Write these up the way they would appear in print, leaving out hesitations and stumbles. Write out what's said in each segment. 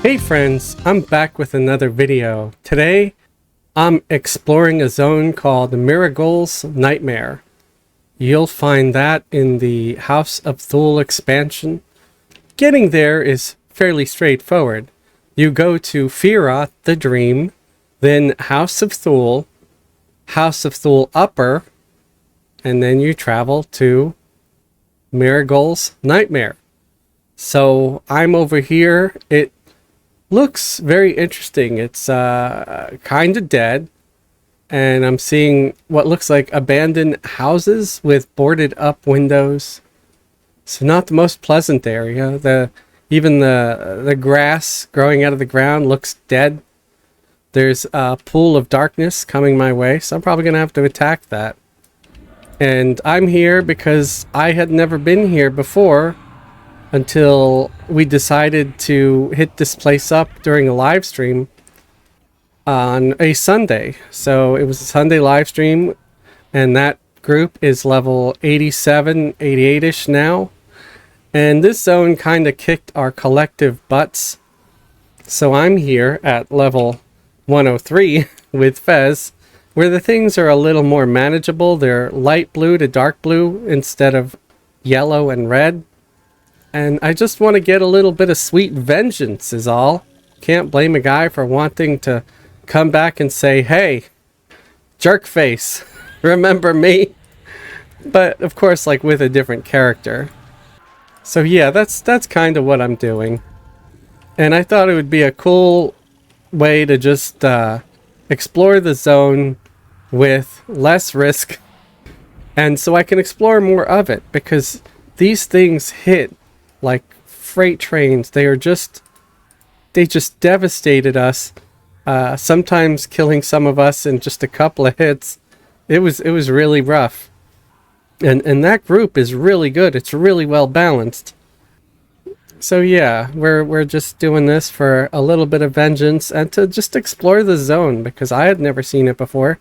Hey friends, I'm back with another video. Today, I'm exploring a zone called Miragul's Nightmare. You'll find that in the House of Thule expansion. Getting there is fairly straightforward. You go to Firiona the Dream, then House of Thule Upper, and then you travel to Miragul's Nightmare. So I'm over here. It looks very interesting. It's kind of dead, and I'm seeing what looks like abandoned houses with boarded up windows. So not the most pleasant area. Even the grass growing out of the ground looks dead. There's a pool of darkness coming my way, so I'm probably gonna have to attack that. And I'm here because I had never been here before until we decided to hit this place up during a live stream on a Sunday. So it was a Sunday live stream, and that group is level 87, 88-ish now. And this zone kind of kicked our collective butts. So I'm here at level 103 with Fez, where the things are a little more manageable. They're light blue to dark blue instead of yellow and red. And I just want to get a little bit of sweet vengeance is all. Can't blame a guy for wanting to come back and say, hey, jerkface, remember me? But of course, like with a different character. So yeah, that's kind of what I'm doing. And I thought it would be a cool way to just explore the zone with less risk. And so I can explore more of it, because these things hit like freight trains. They just devastated us. Sometimes killing some of us in just a couple of hits. It was really rough. And that group is really good. It's really well balanced. So yeah, we're just doing this for a little bit of vengeance and to just explore the zone, because I had never seen it before.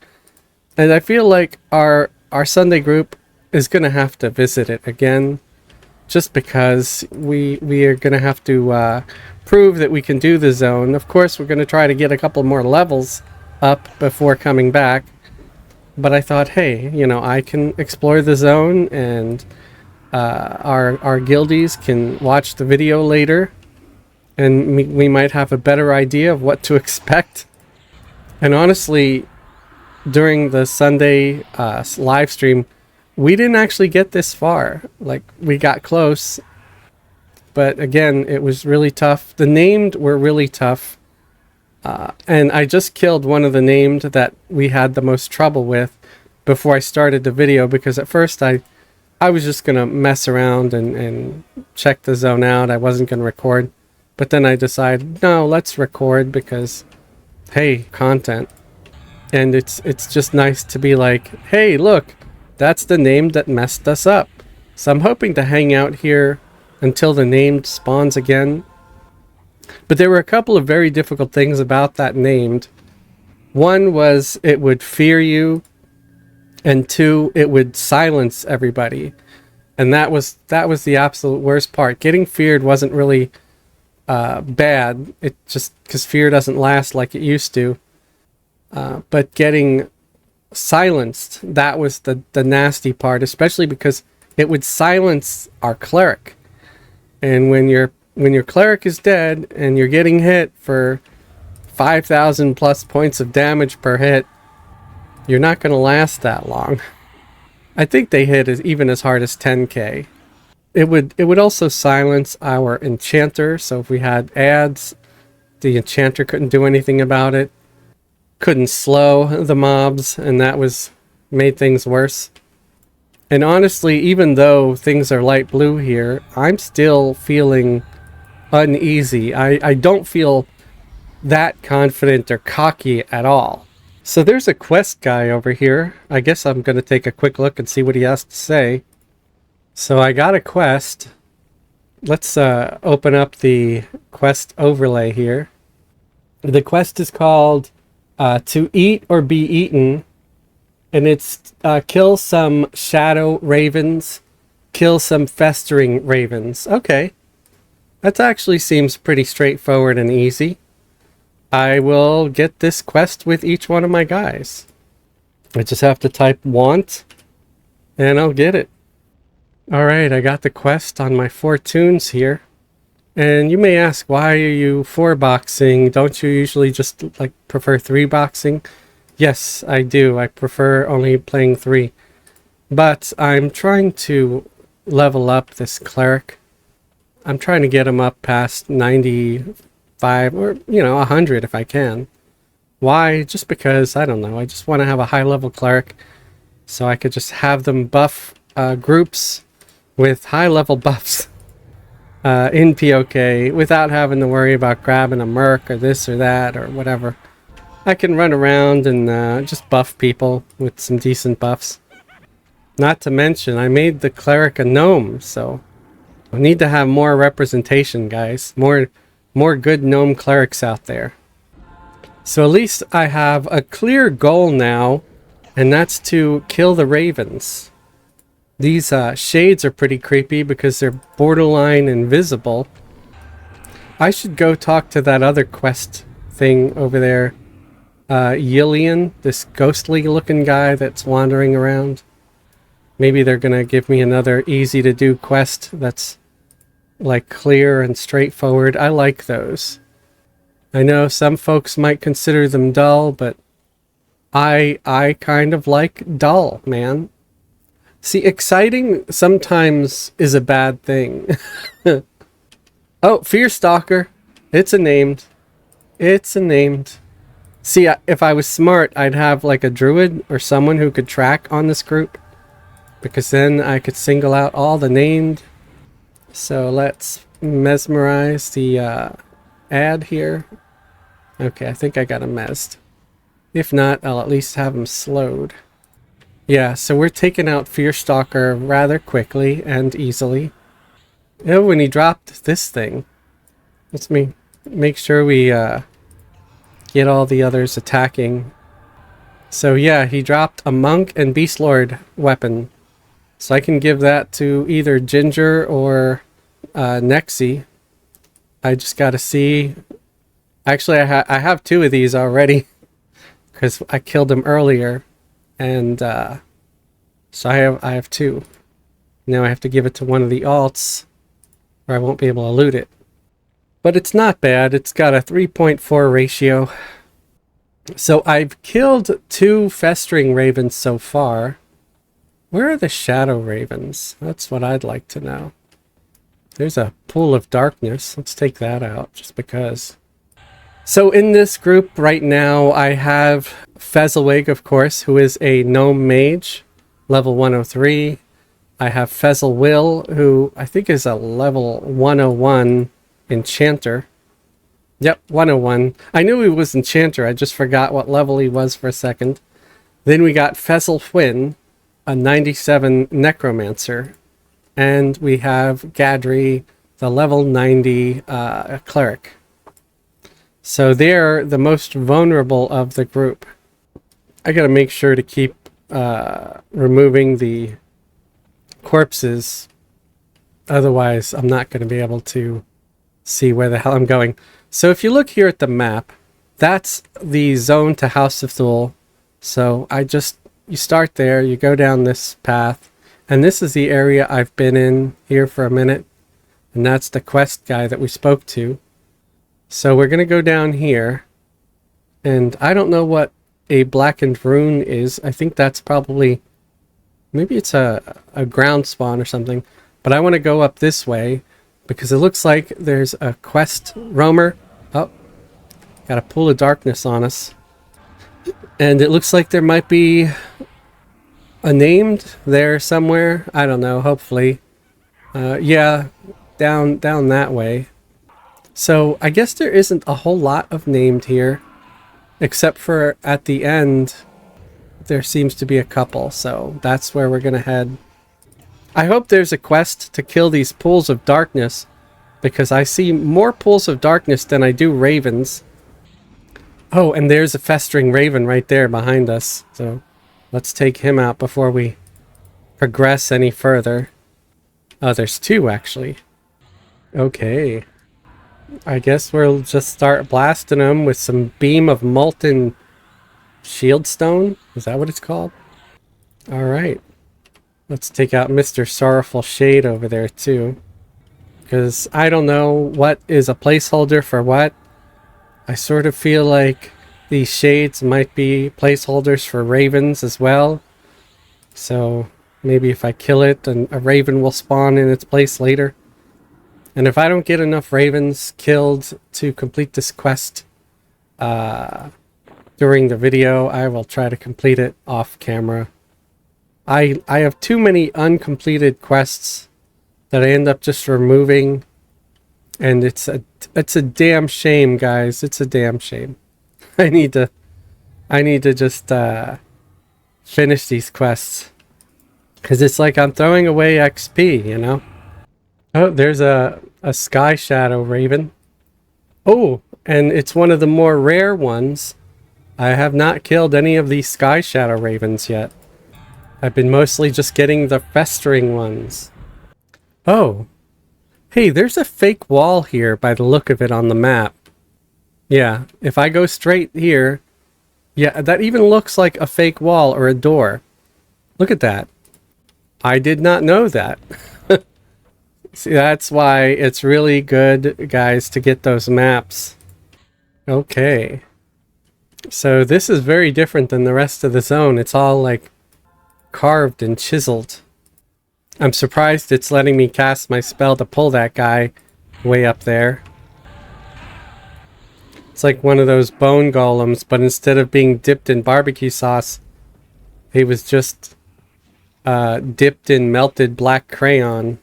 And I feel like our Sunday group is going to have to visit it again, just because we are going to have to prove that we can do the zone. Of course, we're going to try to get a couple more levels up before coming back. But I thought, hey, you know, I can explore the zone, and our guildies can watch the video later, and we might have a better idea of what to expect. And honestly, during the Sunday live stream, we didn't actually get this far. Like, we got close, but again, it was really tough. The named were really tough. And I just killed one of the named that we had the most trouble with before I started the video, because at first I was just going to mess around and check the zone out. I wasn't going to record. But then I decided, no, let's record, because, hey, content. And it's just nice to be like, hey, look, that's the named that messed us up. So I'm hoping to hang out here until the named spawns again. But there were a couple of very difficult things about that named. One was it would fear you, and two, it would silence everybody. And that was the absolute worst part. Getting feared wasn't really bad. It just, because fear doesn't last like it used to. But getting silenced, that was the nasty part, especially because it would silence our cleric. And when your cleric is dead and you're getting hit for 5,000 plus points of damage per hit, you're not going to last that long. I think they hit even as hard as 10k. It would also silence our enchanter, so if we had ads, the enchanter couldn't do anything about it. Couldn't slow the mobs, and that made things worse. And honestly, even though things are light blue here, I'm still feeling uneasy. I don't feel that confident or cocky at all. So there's a quest guy over here. I guess I'm going to take a quick look and see what he has to say. So I got a quest. Let's open up the quest overlay here. The quest is called To Eat or Be Eaten, and it's kill some shadow ravens, kill some festering ravens. Okay. That actually seems pretty straightforward and easy. I will get this quest with each one of my guys. I just have to type want, and I'll get it. Alright, I got the quest on my 4 tunes here. And you may ask, why are you 4-boxing? Don't you usually just like prefer 3-boxing? Yes, I do. I prefer only playing 3. But I'm trying to level up this cleric. I'm trying to get him up past 95 or, 100 if I can. Why? Just because, I don't know. I just want to have a high-level cleric so I could just have them buff groups with high-level buffs in POK without having to worry about grabbing a merc or this or that or whatever. I can run around and just buff people with some decent buffs. Not to mention, I made the cleric a gnome, so I need to have more representation, guys. More good gnome clerics out there. So at least I have a clear goal now, and that's to kill the ravens. These shades are pretty creepy because they're borderline invisible. I should go talk to that other quest thing over there. Yillian, this ghostly looking guy that's wandering around. Maybe they're gonna give me another easy to do quest that's like clear and straightforward. I like those. I know some folks might consider them dull, but I kind of like dull, man. See, exciting sometimes is a bad thing. Oh, Fearstalker. It's a named. It's a named. See, if I was smart, I'd have like a druid or someone who could track on this group. Because then I could single out all the named. So let's mesmerize the ad here. Okay, I think I got him mezzed. If not, I'll at least have him slowed. Yeah, so we're taking out Fearstalker rather quickly and easily. Oh, when he dropped this thing. Let's make sure we get all the others attacking. So yeah, he dropped a Monk and Beastlord weapon. So I can give that to either Ginger or Nexi. I just gotta see. Actually, I have 2 of these already. Because I killed him earlier. And so I have 2. Now I have to give it to one of the alts, or I won't be able to loot it. But it's not bad. It's got a 3.4 ratio. So I've killed 2 festering ravens so far. Where are the shadow ravens? That's what I'd like to know. There's a pool of darkness. Let's take that out just because. So in this group right now, I have Fezzelwig, of course, who is a gnome mage, level 103. I have Fezzelwill, who I think is a level 101 enchanter. Yep, 101. I knew he was enchanter, I just forgot what level he was for a second. Then we got Fezzelfwyn, a 97 necromancer. And we have Gadri, the level 90 cleric. So they're the most vulnerable of the group. I gotta make sure to keep removing the corpses. Otherwise, I'm not going to be able to see where the hell I'm going. So if you look here at the map, that's the zone to House of Thule. So you start there, you go down this path, and this is the area I've been in here for a minute. And that's the quest guy that we spoke to. So we're going to go down here, and I don't know what a blackened rune is. I think that's probably, maybe it's a ground spawn or something, but I want to go up this way because it looks like there's a quest roamer. Oh, got a pool of darkness on us. And it looks like there might be a named there somewhere. I don't know, hopefully. Yeah, down that way. So I guess there isn't a whole lot of named here, except for at the end, there seems to be a couple. So that's where we're going to head. I hope there's a quest to kill these pools of darkness, because I see more pools of darkness than I do ravens. Oh, and there's a festering raven right there behind us. So let's take him out before we progress any further. Oh, there's 2 actually. Okay. I guess we'll just start blasting them with some beam of molten shield stone. Is that what it's called? Alright. Let's take out Mr. Sorrowful Shade over there too. Because I don't know what is a placeholder for what. I sort of feel like these shades might be placeholders for ravens as well. So maybe if I kill it, then a raven will spawn in its place later. And if I don't get enough ravens killed to complete this quest during the video, I will try to complete it off camera. I have too many uncompleted quests that I end up just removing, and it's a damn shame, guys. It's a damn shame. I need to just finish these quests, because it's like I'm throwing away XP, you know. Oh, there's a sky shadow raven. Oh, and it's one of the more rare ones. I have not killed any of these sky shadow ravens yet. I've been mostly just getting the festering ones. Oh, hey, there's a fake wall here by the look of it on the map. Yeah, if I go straight here, yeah, that even looks like a fake wall or a door. Look at that. I did not know that. See, that's why it's really good, guys, to get those maps. Okay. So this is very different than the rest of the zone. It's all like carved and chiseled. I'm surprised it's letting me cast my spell to pull that guy way up there. It's like one of those bone golems, but instead of being dipped in barbecue sauce, he was just dipped in melted black crayon.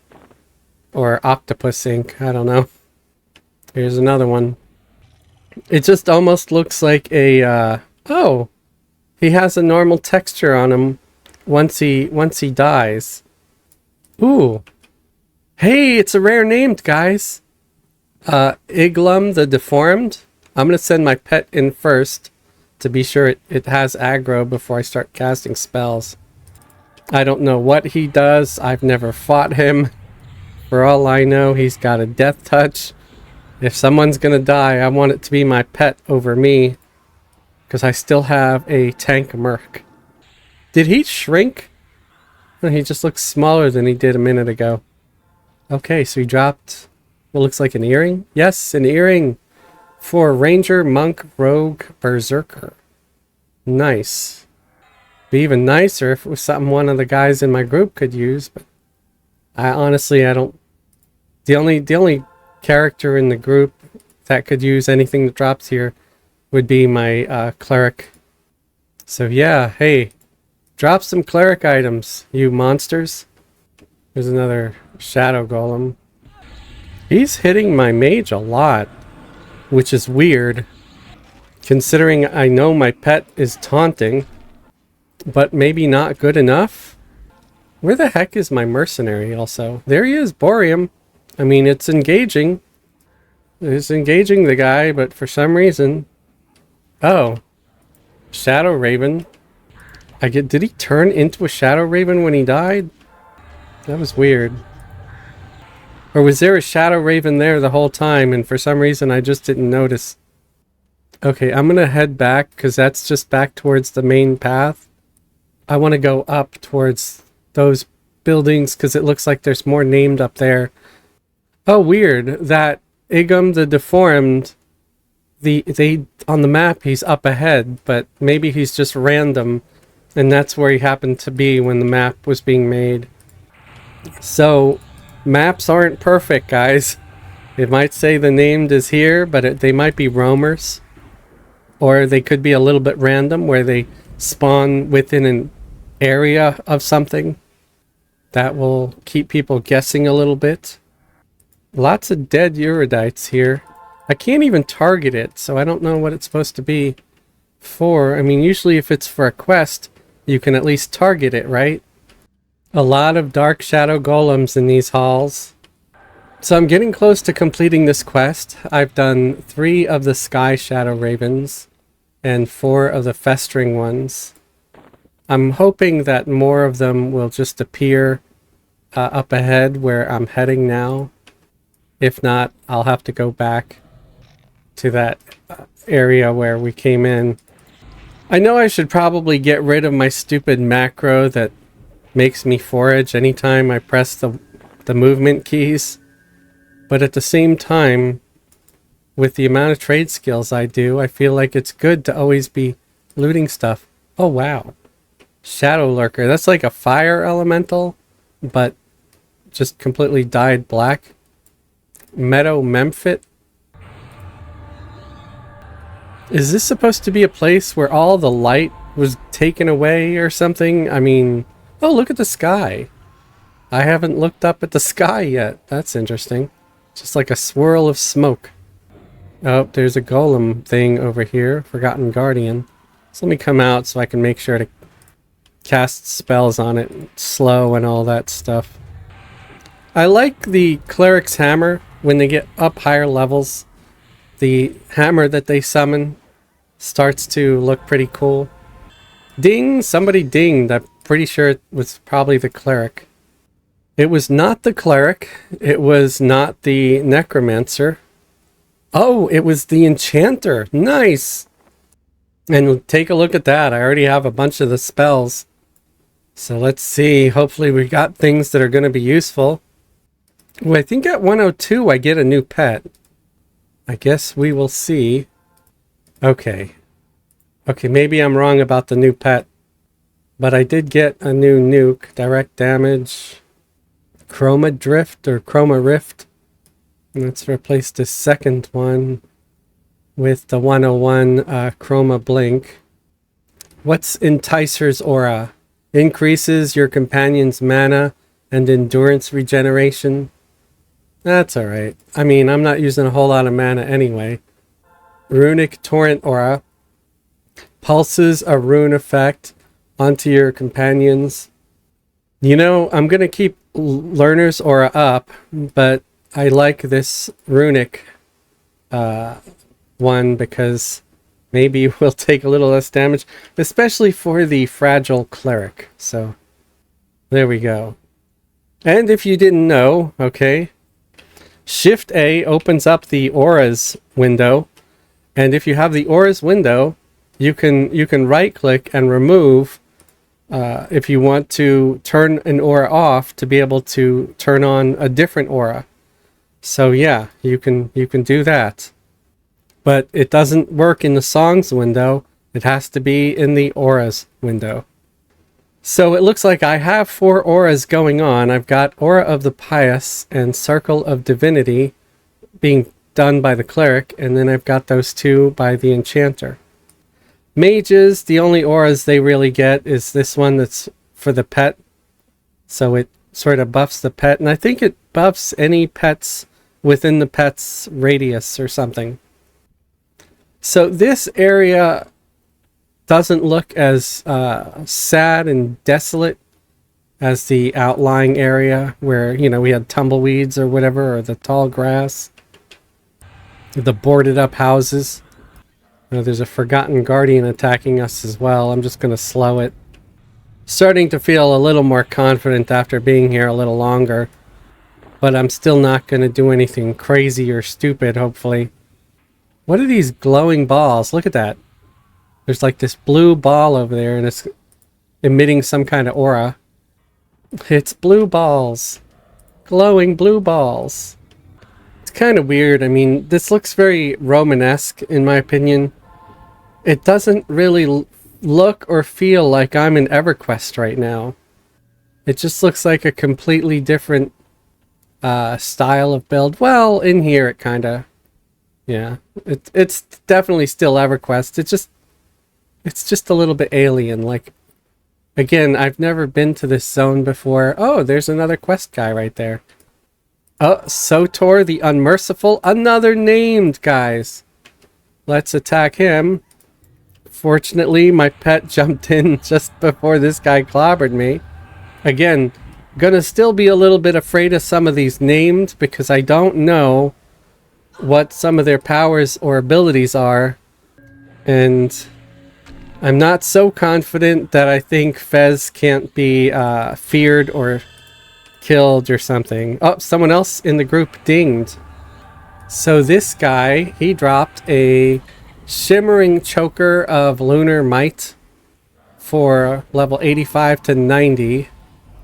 Or octopus ink, I don't know. Here's another one. It just almost looks like a, oh! He has a normal texture on him once he dies. Ooh! Hey, it's a rare name, guys! Iglum the Deformed. I'm gonna send my pet in first to be sure it has aggro before I start casting spells. I don't know what he does. I've never fought him. For all I know, he's got a death touch. If someone's gonna die, I want it to be my pet over me. Because I still have a tank merc. Did he shrink? No, he just looks smaller than he did a minute ago. Okay, so he dropped what looks like an earring? Yes, an earring for Ranger, Monk, Rogue, Berserker. Nice. Be even nicer if it was something one of the guys in my group could use, but I don't. The only character in the group that could use anything that drops here would be my cleric. So yeah, hey, drop some cleric items, you monsters. There's another shadow golem. He's hitting my mage a lot, which is weird, considering I know my pet is taunting, but maybe not good enough. Where the heck is my mercenary also? There he is, Boreum. I mean, it's engaging. It's engaging the guy, but for some reason... Oh. Shadow Raven. Did he turn into a Shadow Raven when he died? That was weird. Or was there a Shadow Raven there the whole time, and for some reason I just didn't notice? Okay, I'm gonna head back, because that's just back towards the main path. I want to go up towards those buildings, because it looks like there's more named up there. Oh, weird. That Igum the Deformed, on the map he's up ahead, but maybe he's just random, and that's where he happened to be when the map was being made. So, maps aren't perfect, guys. It might say the named is here, but they might be roamers. Or they could be a little bit random, where they spawn within an area of something. That will keep people guessing a little bit. Lots of dead Erudites here. I can't even target it, so I don't know what it's supposed to be for. I mean, usually if it's for a quest, you can at least target it, right? A lot of dark shadow golems in these halls. So I'm getting close to completing this quest. I've done 3 of the Sky Shadow Ravens and 4 of the Festering ones. I'm hoping that more of them will just appear up ahead where I'm heading now. If not, I'll have to go back to that area where we came in. I know I should probably get rid of my stupid macro that makes me forage anytime I press the movement keys. But at the same time, with the amount of trade skills I do, I feel like it's good to always be looting stuff. Oh, wow. Shadow Lurker. That's like a fire elemental, but just completely dyed black. Meadow Memphit. Is this supposed to be a place where all the light was taken away or something? I mean, oh, look at the sky. I haven't looked up at the sky yet. That's interesting. Just like a swirl of smoke. Oh, there's a golem thing over here. Forgotten Guardian. So let me come out so I can make sure to cast spells on it. Slow and all that stuff. I like the Cleric's Hammer. When they get up higher levels, the hammer that they summon starts to look pretty cool. Ding! Somebody dinged. I'm pretty sure it was probably the Cleric. It was not the Cleric. It was not the Necromancer. Oh, it was the Enchanter. Nice! And take a look at that. I already have a bunch of the spells. So let's see. Hopefully we got things that are going to be useful. Well, I think at 102 I get a new pet. I guess we will see. Okay. Okay, maybe I'm wrong about the new pet. But I did get a new nuke. Direct damage. Chroma Drift or Chroma Rift. And let's replace the second one with the 101 Chroma Blink. What's Enticer's Aura? Increases your companion's mana and endurance regeneration. That's alright. I mean, I'm not using a whole lot of mana anyway. Runic Torrent Aura. Pulses a rune effect onto your companions. You know, I'm going to keep Learner's Aura up, but I like this Runic one because maybe we'll take a little less damage, especially for the Fragile Cleric. So, there we go. And if you didn't know, okay, Shift A opens up the Auras window, and if you have the Auras window, you can right click and remove if you want to turn an aura off to be able to turn on a different aura. So yeah, you can do that. But it doesn't work in the songs window. It has to be in the auras window. So it looks like I have 4 auras going on. I've got Aura of the Pious and Circle of Divinity being done by the Cleric, and then I've got those 2 by the Enchanter. Mages, the only auras they really get is this one that's for the pet. So it sort of buffs the pet, and I think it buffs any pets within the pet's radius or something. So this area doesn't look as sad and desolate as the outlying area where, you know, we had tumbleweeds or whatever, or the tall grass, the boarded up houses. There's a Forgotten Guardian attacking us as well. I'm just going to slow it. Starting to feel a little more confident after being here a little longer. But I'm still not going to do anything crazy or stupid, hopefully. What are these glowing balls? Look at that. There's like this blue ball over there, and it's emitting some kind of aura. It's blue balls. Glowing blue balls. It's kind of weird. I mean, this looks very Romanesque, in my opinion. It doesn't really look or feel like I'm in Everquest right now. It just looks like a completely different style of build. Well, in here it kind of... Yeah, it's definitely still EverQuest. It's just a little bit alien. Like, again, I've never been to this zone before. Oh, there's another quest guy right there. Oh, Sotor the Unmerciful, another named, guys. Let's attack him. Fortunately, my pet jumped in just before this guy clobbered me. Again, gonna still be a little bit afraid of some of these named because I don't know what some of their powers or abilities are, and I'm not so confident that I think Fez can't be feared or killed or something. Oh, someone else in the group dinged. So this guy, he dropped a shimmering choker of lunar might for level 85 to 90.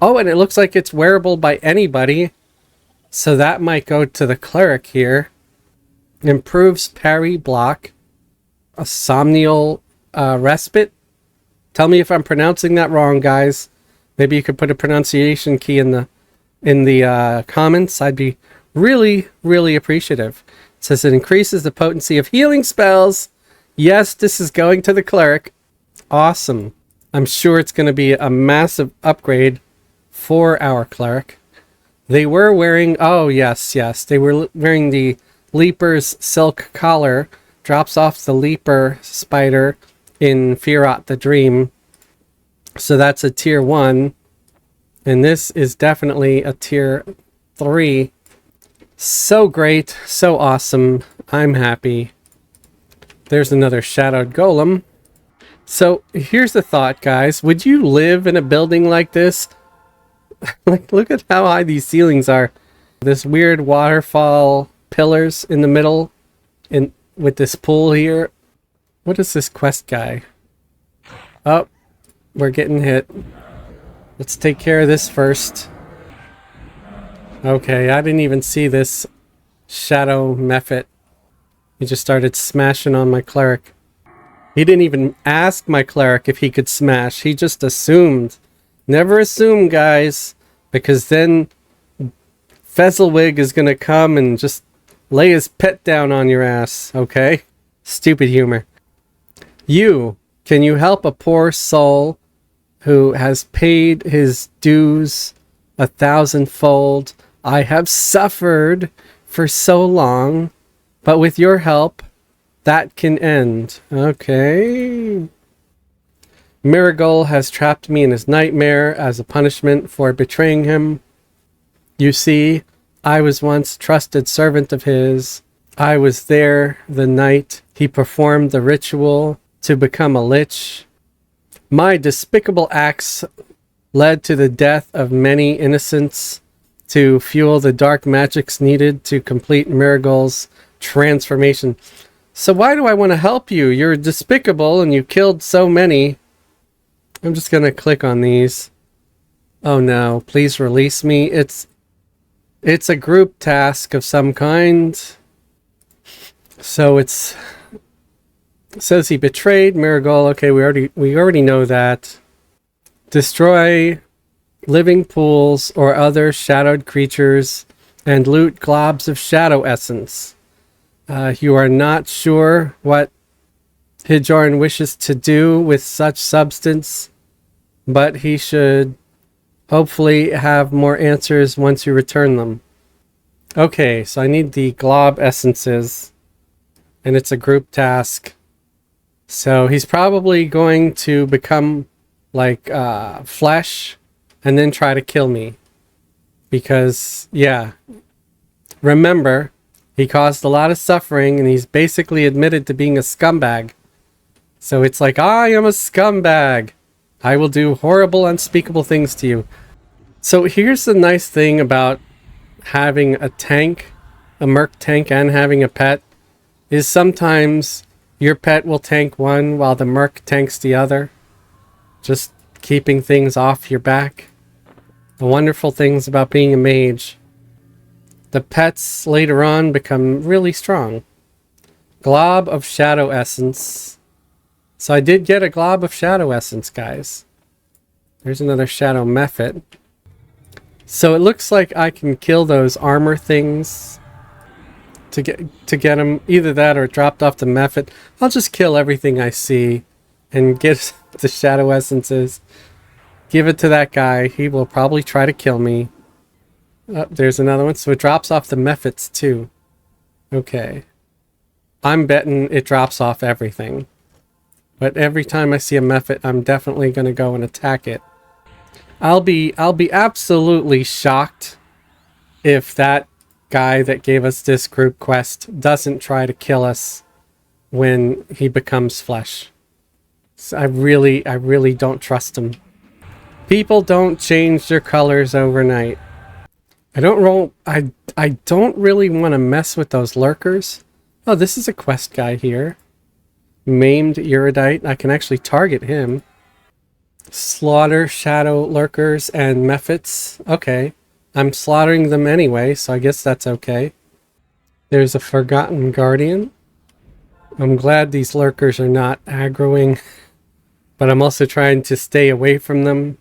Oh, and it looks like it's wearable by anybody. So that might go to the cleric here. Improves parry block. A somnial respite. Tell me if I'm pronouncing that wrong, guys. Maybe you could put a pronunciation key in the comments. I'd be really, really appreciative. It says it increases the potency of healing spells. Yes, this is going to the cleric. Awesome. I'm sure it's going to be a massive upgrade for our cleric. They were wearing, oh yes, they were wearing the Leaper's silk collar. Drops off the Leaper spider in Firiona the Dream. So that's a tier 1. And this is definitely a tier 3. So great, so awesome. I'm happy. There's another shadowed golem. So here's the thought, guys. Would you live in a building like this? Like, look at how high these ceilings are. This weird waterfall pillars in the middle with this pool here. What is this quest guy? Oh, we're getting hit. Let's take care of this first. Okay, I didn't even see this shadow mephit. He just started smashing on my cleric. He didn't even ask my cleric if he could smash. He just assumed. Never assume, guys, because then Fezzelwig is going to come and just lay his pet down on your ass, okay? Stupid humor. Can you help a poor soul who has paid his dues 1,000-fold? I have suffered for so long, but with your help, that can end. Okay. Miragul has trapped me in his nightmare as a punishment for betraying him. You see, I was once trusted servant of his. I was there the night he performed the ritual to become a lich. My despicable acts led to the death of many innocents to fuel the dark magics needed to complete Miragul's transformation. So why do I want to help you? You're despicable and you killed so many. I'm just going to click on these. Oh no, please release me. It's a group task of some kind. So it says he betrayed Miragul. Okay, we already know that. Destroy living pools or other shadowed creatures and loot globs of shadow essence. You are not sure what Hijorn wishes to do with such substance, but he should hopefully have more answers once you return them. Okay, so I need the glob essences, and it's a group task. So he's probably going to become like flesh and then try to kill me. Because, yeah, remember, he caused a lot of suffering and he's basically admitted to being a scumbag. So it's like, I am a scumbag. I will do horrible, unspeakable things to you. So here's the nice thing about having a tank, a merc tank, and having a pet, is sometimes your pet will tank one while the merc tanks the other. Just keeping things off your back. The wonderful things about being a mage. The pets later on become really strong. Glob of shadow essence. So I did get a glob of shadow essence, guys. There's another shadow mephit. So it looks like I can kill those armor things to get them. Either that or it dropped off the mephit. I'll just kill everything I see and get the shadow essences. Give it to that guy. He will probably try to kill me. Oh, there's another one. So it drops off the mephits too. Okay. I'm betting it drops off everything. But every time I see a mephit, I'm definitely going to go and attack it. I'll be absolutely shocked if that guy that gave us this group quest doesn't try to kill us when he becomes flesh. So I really don't trust him. People don't change their colors overnight. I don't really want to mess with those lurkers. Oh, this is a quest guy here. Maimed Erudite. I can actually target him. Slaughter shadow lurkers and mephits. Okay. I'm slaughtering them anyway, so I guess that's okay. There's a Forgotten Guardian. I'm glad these lurkers are not aggroing, but I'm also trying to stay away from them.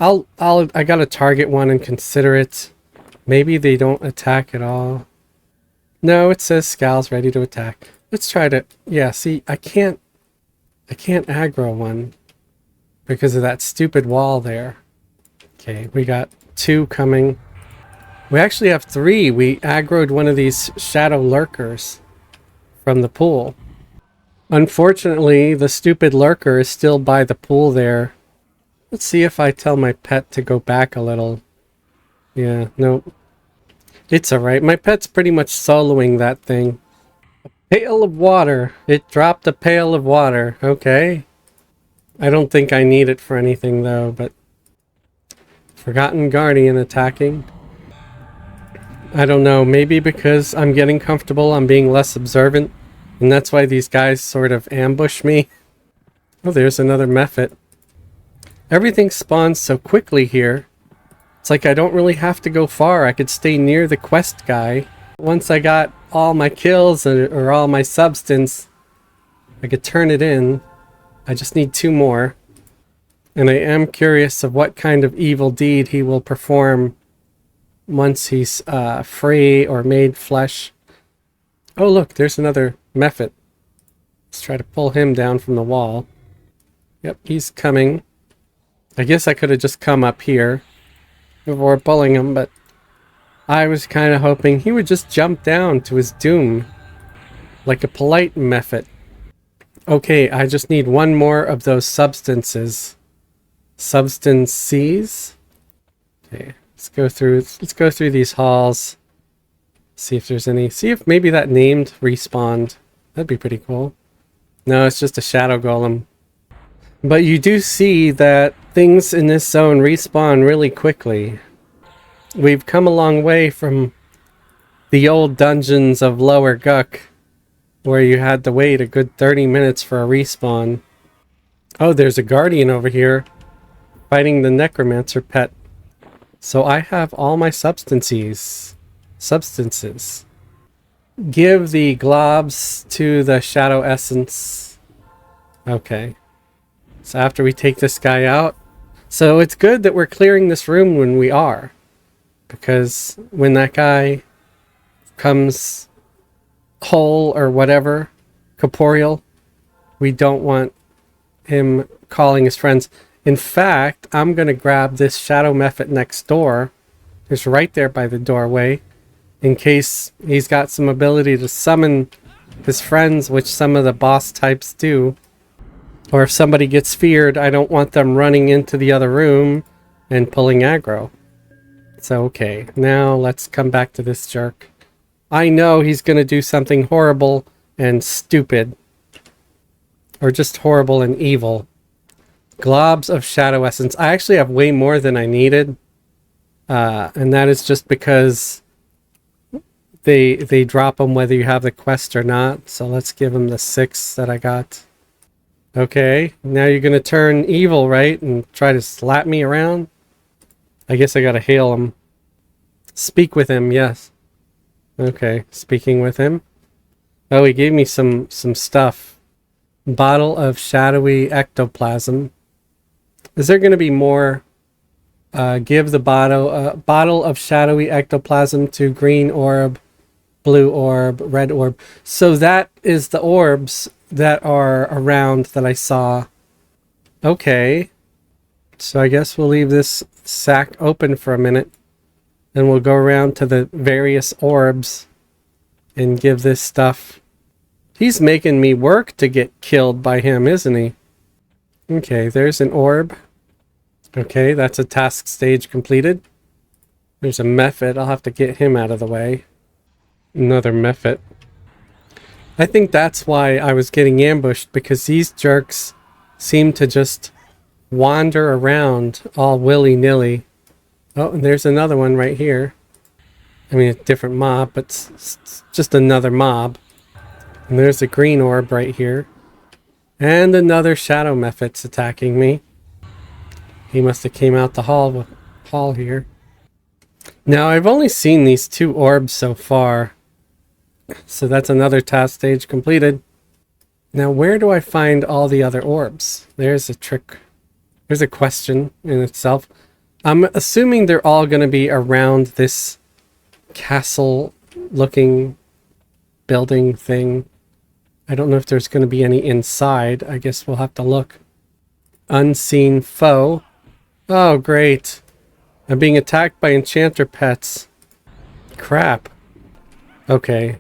I gotta target one and consider it. Maybe they don't attack at all. No, it says Scowl's ready to attack. Let's try to, yeah, see, I can't aggro one because of that stupid wall there. Okay, we got 2 coming. We actually have 3. We aggroed one of these shadow lurkers from the pool. Unfortunately, the stupid lurker is still by the pool there. Let's see if I tell my pet to go back a little. Yeah, nope. It's alright. My pet's pretty much soloing that thing. A pail of water. It dropped a pail of water. Okay. I don't think I need it for anything though, but... Forgotten Guardian attacking. I don't know. Maybe because I'm getting comfortable, I'm being less observant. And that's why these guys sort of ambush me. Oh, there's another mephit. Everything spawns so quickly here. It's like I don't really have to go far. I could stay near the quest guy. Once I got all my kills or all my substance, I could turn it in. I just need 2 more. And I am curious of what kind of evil deed he will perform once he's free or made flesh. Oh look, there's another mephit. Let's try to pull him down from the wall. Yep, he's coming. I guess I could have just come up here before pulling him, but I was kind of hoping he would just jump down to his doom like a polite mephit. Okay, I just need 1 more of those substances. Substances? Okay, let's go through these halls. See if there's any. See if maybe that named respawned. That'd be pretty cool. No, it's just a shadow golem. But you do see that things in this zone respawn really quickly. We've come a long way from the old dungeons of Lower Guck, where you had to wait a good 30 minutes for a respawn. Oh, there's a guardian over here fighting the necromancer pet. So I have all my substances. Give the globs to the shadow essence. Okay. So after we take this guy out. So it's good that we're clearing this room when we are. Because when that guy comes whole or whatever, corporeal, we don't want him calling his friends. In fact, I'm going to grab this shadow mephit next door. It's right there by the doorway. In case he's got some ability to summon his friends, which some of the boss types do. Or if somebody gets feared, I don't want them running into the other room and pulling aggro. So, okay, now let's come back to this jerk. I know he's going to do something horrible and stupid. Or just horrible and evil. Globs of shadow essence. I actually have way more than I needed. And that is just because they drop them whether you have the quest or not. So let's give him the 6 that I got. Okay, now you're going to turn evil, right? And try to slap me around? I guess I got to hail him. Speak with him, yes. Okay, speaking with him. Oh, he gave me some stuff. Bottle of shadowy ectoplasm. Is there going to be more? Give the bottle of shadowy ectoplasm to green orb, blue orb, red orb. So that is the orbs that are around that I saw. Okay. So I guess we'll leave this sack open for a minute. And we'll go around to the various orbs and give this stuff. He's making me work to get killed by him, isn't he? Okay, there's an orb. Okay, that's a task stage completed. There's a mephit. I'll have to get him out of the way. Another mephit. I think that's why I was getting ambushed, because these jerks seem to just wander around all willy-nilly. Oh, and there's another one right here. I mean, a different mob, but it's just another mob. And there's a green orb right here. And another shadow mephit's attacking me. He must have came out the hall here. Now, I've only seen these 2 orbs so far. So that's another task stage completed. Now, where do I find all the other orbs? There's a trick. There's a question in itself. I'm assuming they're all going to be around this castle-looking building thing. I don't know if there's going to be any inside. I guess we'll have to look. Unseen foe. Oh, great. I'm being attacked by enchanter pets. Crap. Okay.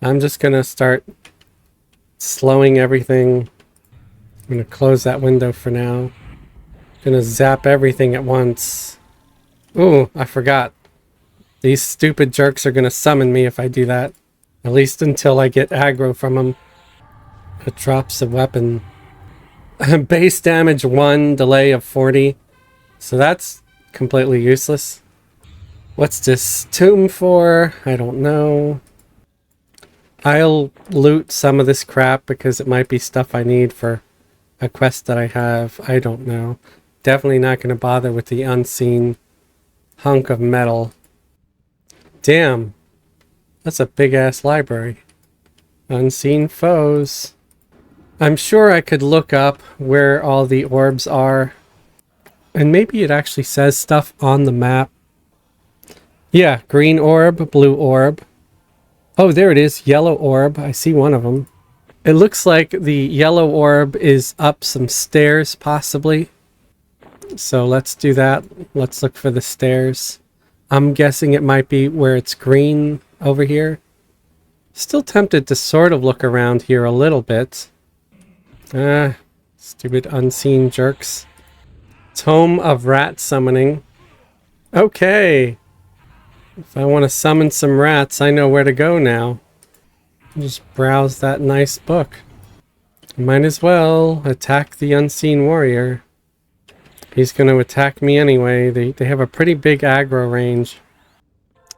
I'm just going to start slowing everything. I'm going to close that window for now. Going to zap everything at once. Ooh, I forgot. These stupid jerks are going to summon me if I do that. At least until I get aggro from them. It drops a weapon. Base damage 1, delay of 40. So that's completely useless. What's this tomb for? I don't know. I'll loot some of this crap because it might be stuff I need for a quest that I have. I don't know. Definitely not going to bother with the unseen hunk of metal. Damn. That's a big-ass library. Unseen foes. I'm sure I could look up where all the orbs are. And maybe it actually says stuff on the map. Yeah, green orb, blue orb. Oh, there it is. Yellow orb. I see one of them. It looks like the yellow orb is up some stairs, possibly. So let's do that. Let's look for the stairs. I'm guessing it might be where it's green over here. Still tempted to sort of look around here a little bit. Stupid unseen jerks. Tome of Rat Summoning. Okay. If I want to summon some rats, I know where to go now. Just browse that nice book. Might as well attack the unseen warrior. He's going to attack me anyway. They have a pretty big aggro range.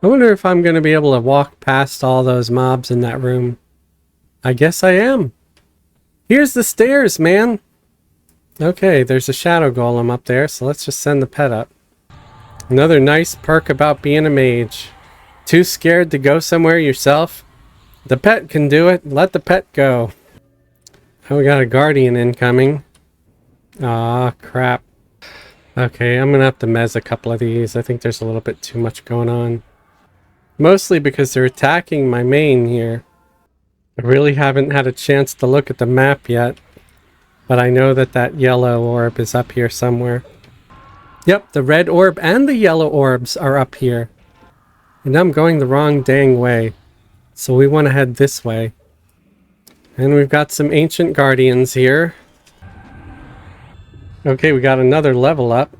I wonder if I'm going to be able to walk past all those mobs in that room. I guess I am. Here's the stairs, man. Okay, there's a shadow golem up there, so let's just send the pet up. Another nice perk about being a mage. Too scared to go somewhere yourself? The pet can do it. Let the pet go. Oh, we got a guardian incoming. Aw, crap. Okay, I'm gonna have to mez a couple of these. I think there's a little bit too much going on. Mostly because they're attacking my main here. I really haven't had a chance to look at the map yet. But I know that that yellow orb is up here somewhere. Yep, the red orb and the yellow orbs are up here. And I'm going the wrong dang way. So we want to head this way. And we've got some ancient guardians here. Okay, we got another level up.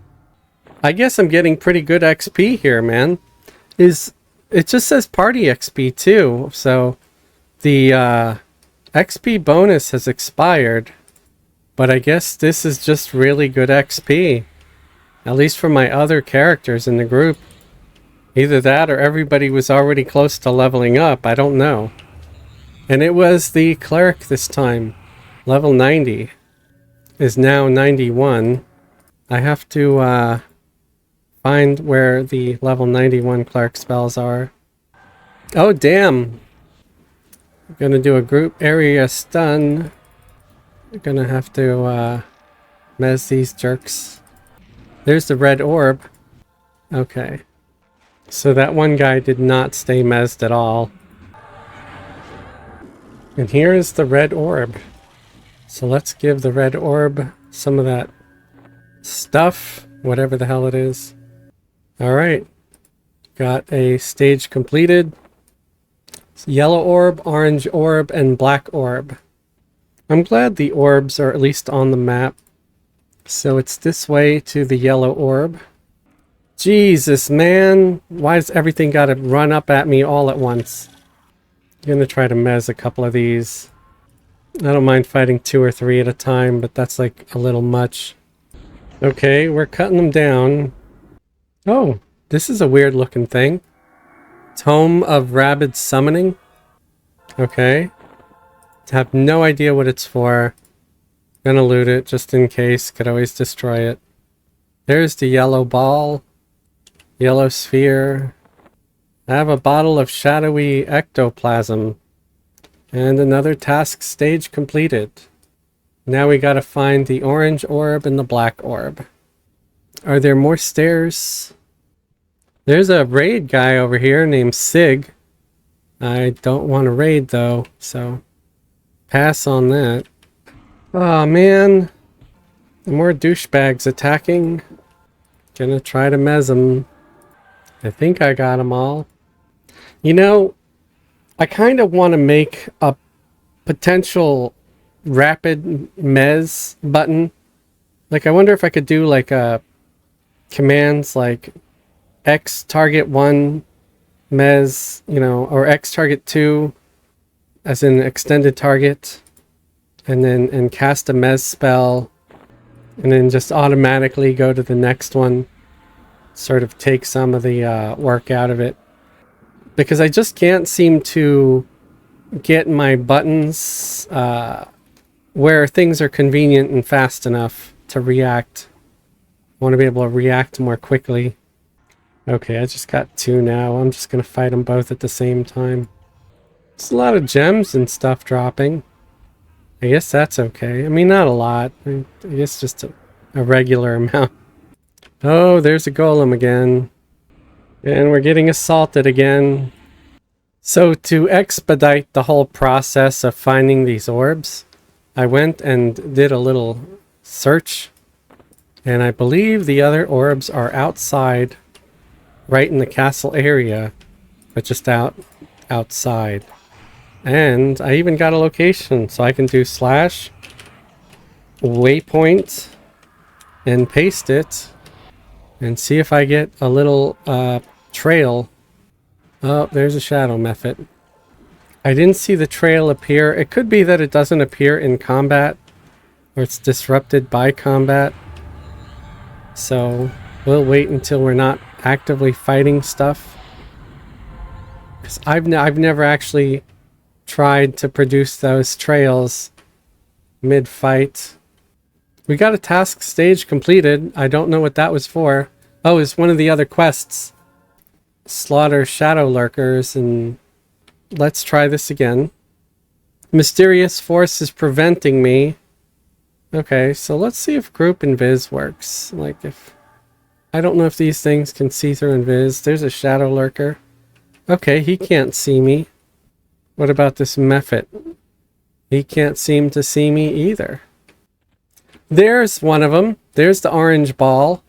I guess I'm getting pretty good XP here, man. It just says party XP too. So the XP bonus has expired. But I guess this is just really good XP. At least for my other characters in the group. Either that or everybody was already close to leveling up. I don't know. And it was the cleric this time. Level 90 is now 91. I have to find where the level 91 cleric spells are. Oh, damn. I'm going to do a group area stun. I'm going to have to mez these jerks. There's the red orb. Okay. So that one guy did not stay mezzed at all. And here is the red orb. So let's give the red orb some of that stuff, whatever the hell it is. Alright. Got a stage completed. It's yellow orb, orange orb, and black orb. I'm glad the orbs are at least on the map. So it's this way to the yellow orb. Jesus, man. Why does everything got to run up at me all at once? I'm going to try to mez a couple of these. I don't mind fighting 2 or 3 at a time, but that's like a little much. Okay, we're cutting them down. Oh, this is a weird looking thing. Tome of Rabid Summoning. Okay. Have no idea what it's for. Gonna loot it just in case. Could always destroy it. There's the yellow ball. Yellow sphere. I have a bottle of shadowy ectoplasm. And another task stage completed. Now we gotta find the orange orb and the black orb. Are there more stairs? There's a raid guy over here named Sig. I don't want to raid though, so pass on that. Oh man. More douchebags attacking. Gonna try to mez them. I think I got them all. You know, I kind of want to make a potential rapid mez button. Like, I wonder if I could do like a commands like X target 1 mez, you know, or X target 2 as an extended target, and then cast a mez spell, and then just automatically go to the next one. Sort of take some of the work out of it. Because I just can't seem to get my buttons where things are convenient and fast enough to react. I want to be able to react more quickly. Okay, I just got 2 now. I'm just going to fight them both at the same time. There's a lot of gems and stuff dropping. I guess that's okay. I mean, not a lot. I guess just a regular amount. Oh, there's a golem again. And we're getting assaulted again. So to expedite the whole process of finding these orbs, I went and did a little search. And I believe the other orbs are outside, right in the castle area, but just outside. And I even got a location, so I can do slash waypoint and paste it and see if I get a little trail. Oh, there's a shadow method. I didn't see the trail appear. It could be that it doesn't appear in combat, or it's disrupted by combat. So we'll wait until we're not actively fighting stuff. 'Cause I've never actually tried to produce those trails mid-fight. We got a task stage completed. I don't know what that was for. Oh, it's one of the other quests. Slaughter shadow lurkers, and let's try this again. Mysterious force is preventing me. Okay, so let's see if group invis works. Like, if I don't know if these things can see through invis. There's a shadow lurker. Okay, he can't see me. What about this Mephit? He can't seem to see me either. There's one of them. There's the orange ball.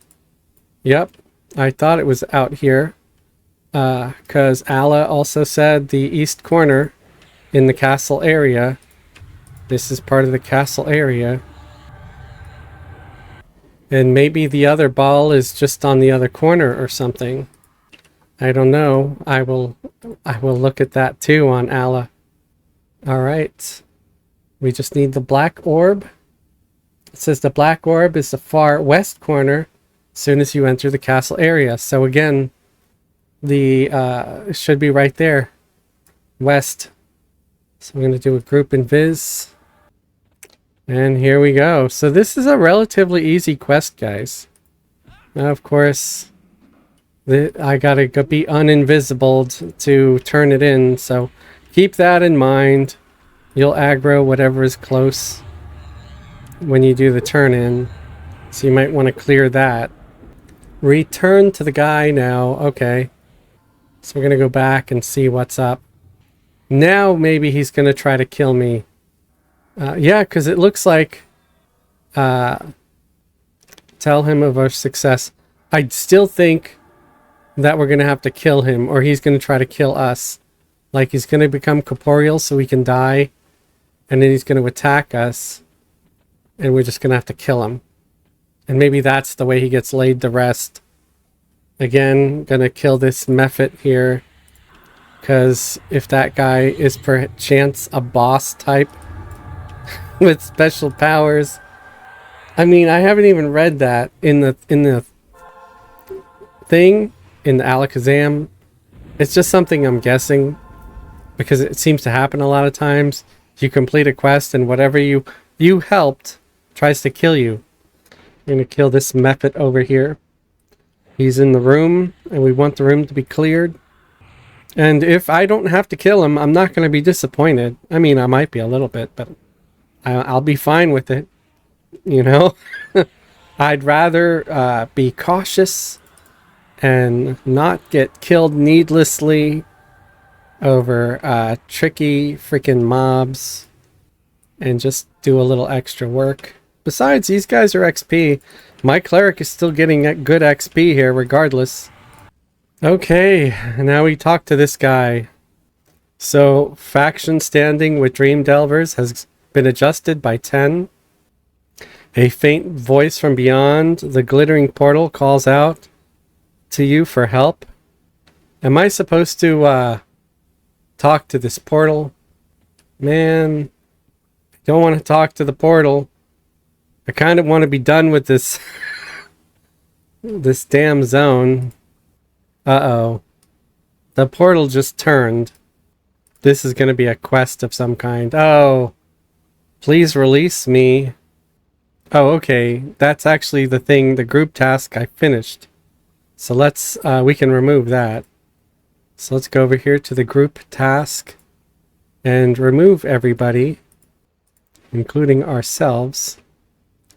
Yep, I thought it was out here. Because Alla also said the east corner in the castle area. This is part of the castle area. And maybe the other ball is just on the other corner or something. I don't know. I will look at that too on Alla. Alright. We just need the black orb. It says the black orb is the far west corner as soon as you enter the castle area. So again, the it should be right there. West. So I'm going to do a group invis. And here we go. So this is a relatively easy quest, guys. Now, of course, I gotta be uninvisibled to turn it in, so keep that in mind. You'll aggro whatever is close when you do the turn in, so you might want to clear that. Return to the guy now. Okay, so we're gonna go back and see what's up. Now maybe he's gonna try to kill me. Yeah, because it looks like tell him of our success. I still think that we're going to have to kill him, or he's going to try to kill us. Like, he's going to become corporeal so we can die, and then he's going to attack us, and we're just going to have to kill him. And maybe that's the way he gets laid to rest. Again, going to kill this Mephit here, because if that guy is perchance a boss type with special powers. I mean, I haven't even read that in the thing in the Alakazam. It's just something I'm guessing, because it seems to happen a lot of times. You complete a quest and whatever you helped tries to kill you. I'm going to kill this Mephit over here. He's in the room, and we want the room to be cleared. And if I don't have to kill him, I'm not going to be disappointed. I mean, I might be a little bit, but I'll be fine with it. You know? I'd rather be cautious and not get killed needlessly over tricky freaking mobs and just do a little extra work. Besides, these guys are XP. My cleric is still getting good XP here regardless. Okay, now we talk to this guy. So, faction standing with Dream Delvers has been adjusted by 10. A faint voice from beyond the glittering portal calls out to you for help. Am I supposed to talk to this portal? Man, I don't want to talk to the portal. I kind of want to be done with this this damn zone. Uh-oh. The portal just turned. This is going to be a quest of some kind. Oh, please release me. Oh, okay. That's actually the thing, the group task I finished. So let's, we can remove that. So let's go over here to the group task and remove everybody, including ourselves.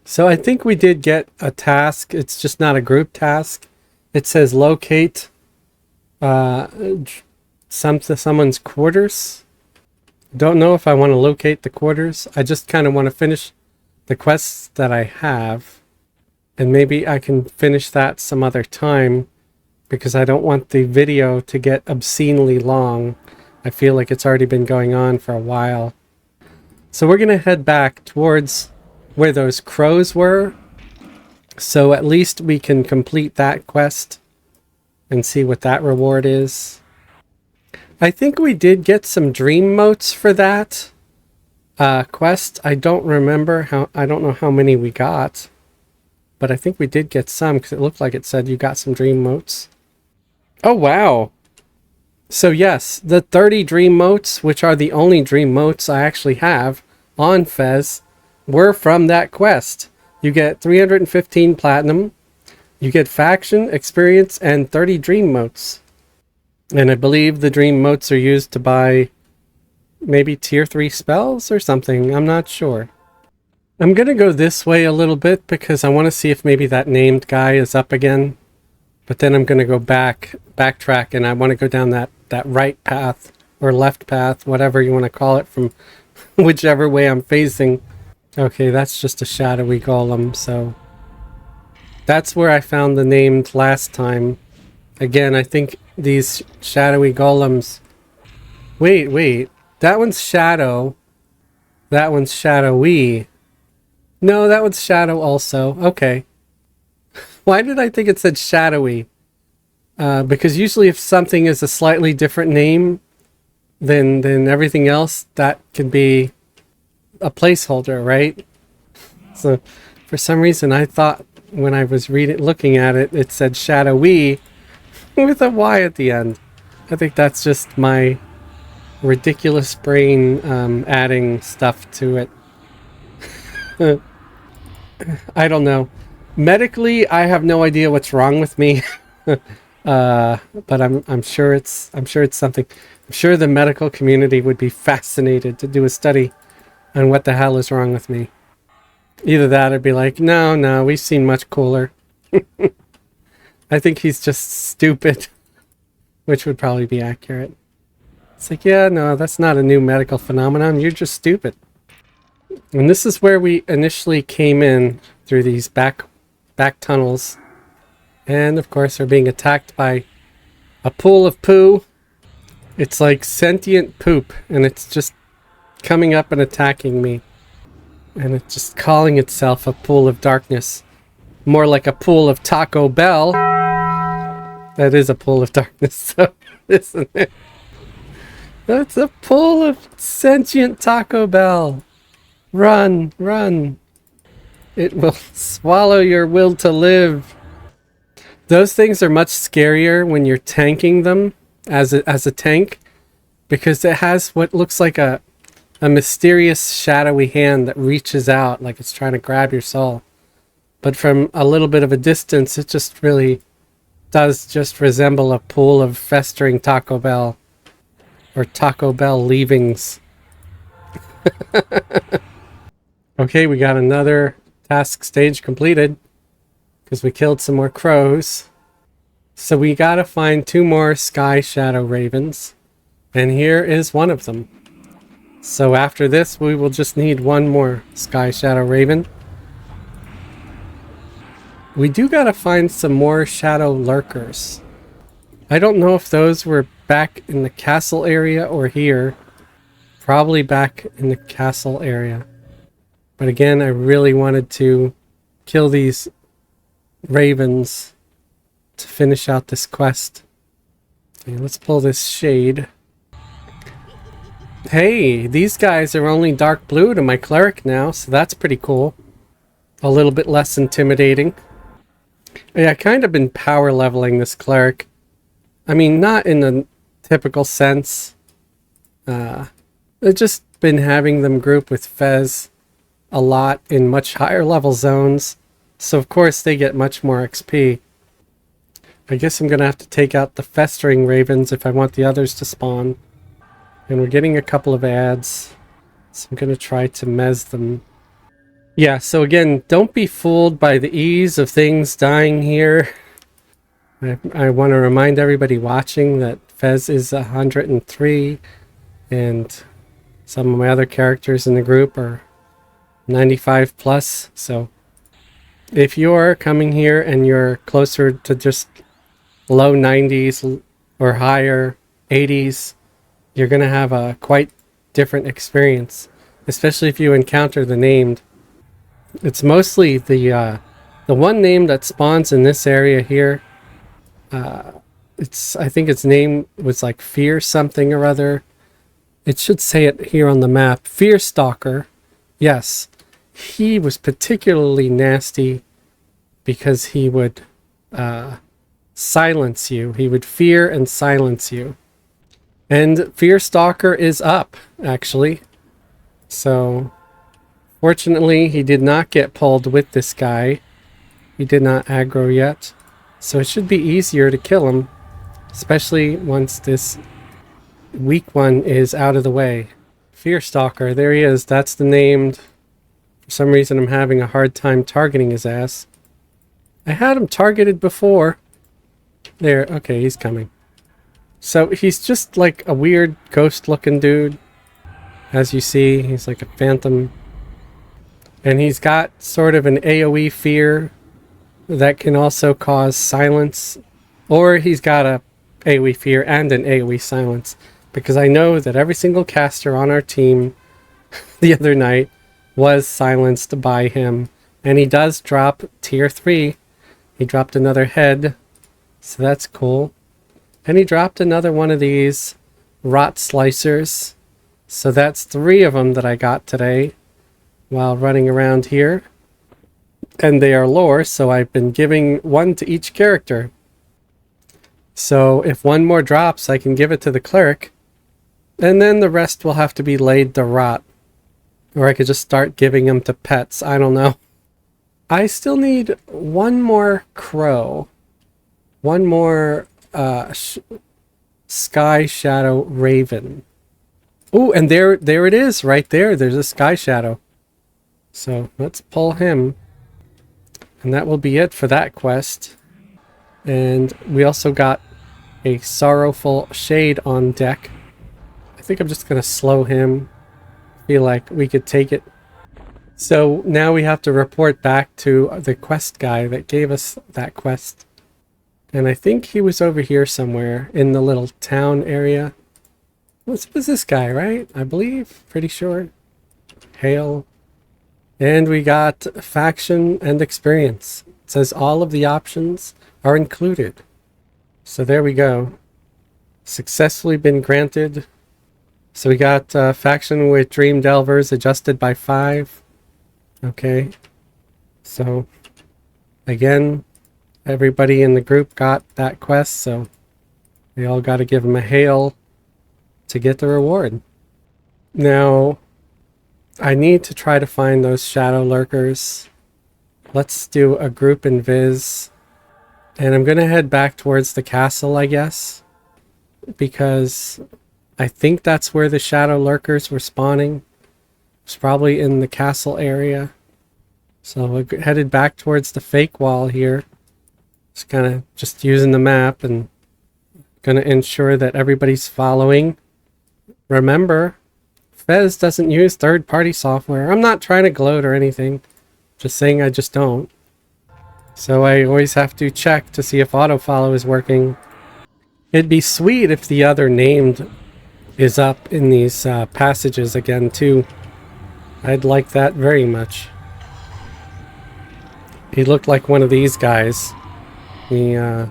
So I think we did get a task. It's just not a group task. It says locate someone's quarters. Don't know if I want to locate the quarters. I just kind of want to finish the quests that I have, and maybe I can finish that some other time, because I don't want the video to get obscenely long. I feel like it's already been going on for a while. So we're gonna head back towards where those crows were, so at least we can complete that quest and see what that reward is. I think we did get some dream motes for that quest. I don't remember I don't know how many we got, but I think we did get some, because it looked like it said you got some dream motes. Oh wow. So yes, the 30 dream motes, which are the only dream motes I actually have on Fez, were from that quest. You get 315 platinum, you get faction, experience, and 30 dream motes. And I believe the dream motes are used to buy maybe tier 3 spells or something. I'm not sure. I'm gonna go this way a little bit because I want to see if maybe that named guy is up again. But then I'm gonna go backtrack, and I want to go down that right path or left path, whatever you want to call it, from whichever way I'm facing. Okay, that's just a shadowy golem, so that's where I found the named last time. Again, I think these shadowy golems... Wait. That one's shadow. That one's shadowy. No, that one's shadow also. Okay. Why did I think it said shadowy? Because usually if something is a slightly different name than everything else, that can be a placeholder, right? So for some reason I thought when I was looking at it, it said shadowy with a Y at the end. I think that's just my ridiculous brain adding stuff to it. I don't know. Medically, I have no idea what's wrong with me. But I'm sure it's something. I'm sure the medical community would be fascinated to do a study on what the hell is wrong with me. Either that or be like, no, we've seen much cooler. I think he's just stupid, which would probably be accurate. It's like, yeah, no, that's not a new medical phenomenon. You're just stupid. And this is where we initially came in, through these back tunnels. And of course, we're being attacked by a pool of poo. It's like sentient poop, and it's just coming up and attacking me. And it's just calling itself a pool of darkness. More like a pool of Taco Bell. That is a pool of darkness, so isn't it? That's a pool of sentient Taco Bell. Run. It will swallow your will to live. Those things are much scarier when you're tanking them as a tank, because it has what looks like a mysterious shadowy hand that reaches out like it's trying to grab your soul. But from a little bit of a distance, it just really does just resemble a pool of festering Taco Bell or Taco Bell leavings. Okay, we got another task stage completed because we killed some more crows. So we gotta find 2 more Sky Shadow Ravens, and here is one of them. So after this, we will just need 1 more Sky Shadow Raven. We do gotta find some more Shadow Lurkers. I don't know if those were back in the castle area or here. Probably back in the castle area. But again, I really wanted to kill these ravens to finish out this quest. Okay, let's pull this shade. Hey, these guys are only dark blue to my cleric now, so that's pretty cool. A little bit less intimidating. Yeah, I kind of been power leveling this cleric. I mean, not in the typical sense. I've just been having them group with Fez a lot in much higher level zones. So of course they get much more XP. I guess I'm going to have to take out the festering ravens if I want the others to spawn. And we're getting a couple of ads. So I'm going to try to mez them. Yeah, so again, don't be fooled by the ease of things dying here. I want to remind everybody watching that Fez is 103, and some of my other characters in the group are 95 plus. So if you're coming here and you're closer to just low 90s or higher 80s, you're going to have a quite different experience, especially if you encounter the named. It's mostly the one name that spawns in this area here. I think its name was like Fear something or other. It should say it here on the map. Fear Stalker. Yes. He was particularly nasty because he would silence you. He would fear and silence you. And Fear Stalker is up, actually. So, fortunately, he did not get pulled with this guy. He did not aggro yet. So it should be easier to kill him, especially once this weak one is out of the way. Fear Stalker, there he is. That's the named. For some reason, I'm having a hard time targeting his ass. I had him targeted before. There, okay, he's coming. So he's just like a weird ghost-looking dude. As you see, he's like a phantom. And he's got sort of an AoE fear that can also cause silence. Or he's got a AoE fear and an AoE silence. Because I know that every single caster on our team the other night was silenced by him. And he does drop tier 3. He dropped another head. So that's cool. And he dropped another one of these rot slicers. So that's 3 of them that I got today while running around here. And they are lore, so I've been giving 1 to each character. So if 1 more drops, I can give it to the cleric. And then the rest will have to be laid to rot. Or I could just start giving them to pets. I don't know. I still need 1 more crow. 1 more Sky Shadow Raven. Oh, and there it is, right there. There's a Sky Shadow. So let's pull him. And that will be it for that quest. And we also got a Sorrowful Shade on deck. I think I'm just going to slow him. Feel like we could take it. So now we have to report back to the quest guy that gave us that quest. And I think he was over here somewhere in the little town area. Was this guy, right? I believe. Pretty sure. Hail. And we got faction and experience. It says all of the options are included. So there we go. Successfully been granted. So we got faction with Dream Delvers adjusted by 5. Okay. So again, everybody in the group got that quest, so we all got to give him a hail to get the reward. Now, I need to try to find those shadow lurkers. Let's do a group invis. And I'm going to head back towards the castle, I guess, because I think that's where the shadow lurkers were spawning. It's probably in the castle area. So we're headed back towards the fake wall here. Just kind of just using the map and going to ensure that everybody's following. Remember, Fez doesn't use third-party software. I'm not trying to gloat or anything. Just saying I just don't. So I always have to check to see if autofollow is working. It'd be sweet if the other named is up in these passages again too. I'd like that very much. He looked like one of these guys. The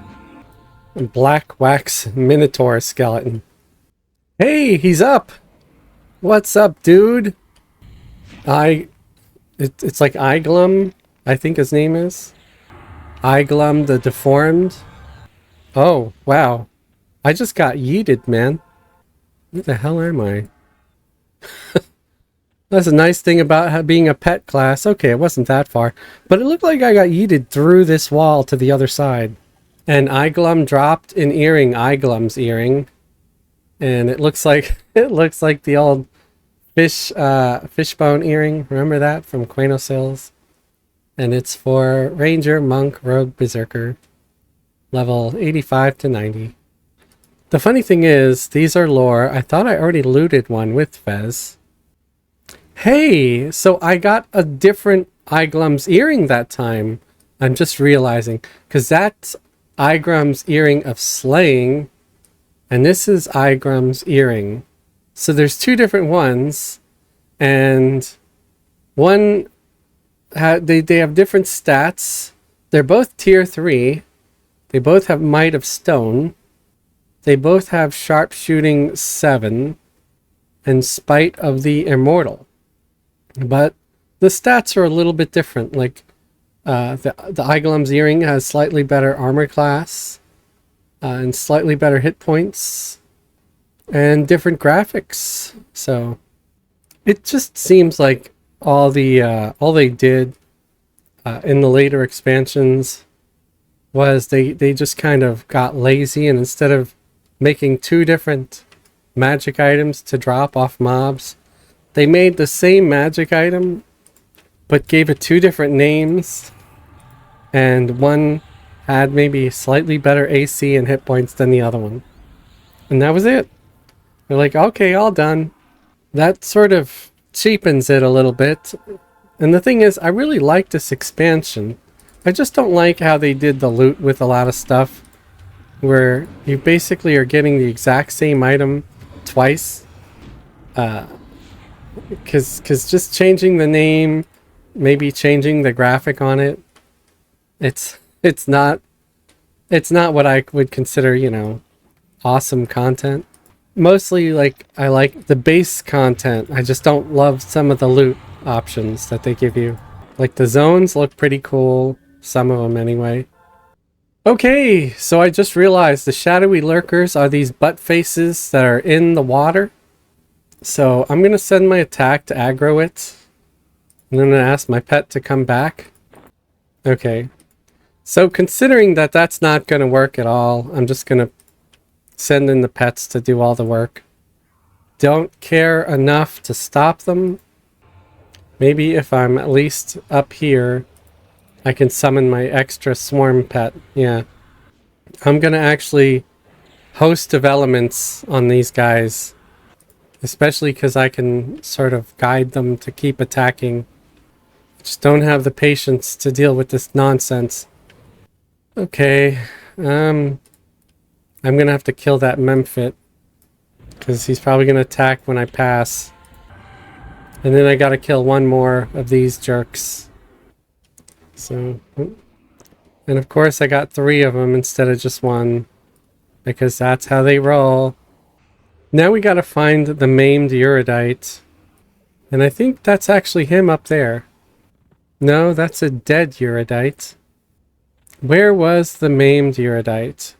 black wax minotaur skeleton. Hey, he's up! What's up, dude? It's like Iglum, I think his name is. Iglum the Deformed. Oh, wow. I just got yeeted, man. Where the hell am I? That's a nice thing about being a pet class. Okay, it wasn't that far. But it looked like I got yeeted through this wall to the other side. And Iglum dropped an earring, Iglum's earring. And it looks like the old fishbone earring. Remember that from Quanos Hills? And it's for Ranger, Monk, Rogue, Berserker. Level 85 to 90. The funny thing is, these are lore. I thought I already looted one with Fez. Hey, so I got a different Iglum's earring that time. I'm just realizing. Because that's Iglum's earring of slaying. And this is Iglum's earring. So there's two different ones. And one, they have different stats. They're both tier 3. They both have Might of Stone. They both have Sharpshooting 7. And Spite of the Immortal. But the stats are a little bit different. Like the Iglum's earring has slightly better armor class and slightly better hit points and different graphics. So it just seems like all they did in the later expansions was they just kind of got lazy, and instead of making two different magic items to drop off mobs, they made the same magic item, but gave it two different names, and one had maybe slightly better AC and hit points than the other one. And that was it. They're like, okay, all done. That sort of cheapens it a little bit. And the thing is, I really like this expansion. I just don't like how they did the loot with a lot of stuff, where you basically are getting the exact same item twice. Because just changing the name, maybe changing the graphic on it, it's not what I would consider, you know, awesome content. Mostly, like, I like the base content. I just don't love some of the loot options that they give you. Like, the zones look pretty cool, some of them anyway. Okay, so I just realized the shadowy lurkers are these butt faces that are in the water. So I'm going to send my attack to aggro it. And then I'm going to ask my pet to come back. Okay. So considering that that's not going to work at all, I'm just going to send in the pets to do all the work. Don't care enough to stop them. Maybe if I'm at least up here, I can summon my extra swarm pet. Yeah. I'm going to actually host of elements on these guys. Especially because I can sort of guide them to keep attacking. Just don't have the patience to deal with this nonsense. Okay. I'm going to have to kill that Memphit. Because he's probably going to attack when I pass. And then I got to kill one more of these jerks. So. And of course I got 3 of them instead of just 1. Because that's how they roll. Now we gotta find the maimed Erudite. And I think that's actually him up there. No, that's a dead Erudite. Where was the maimed erudite?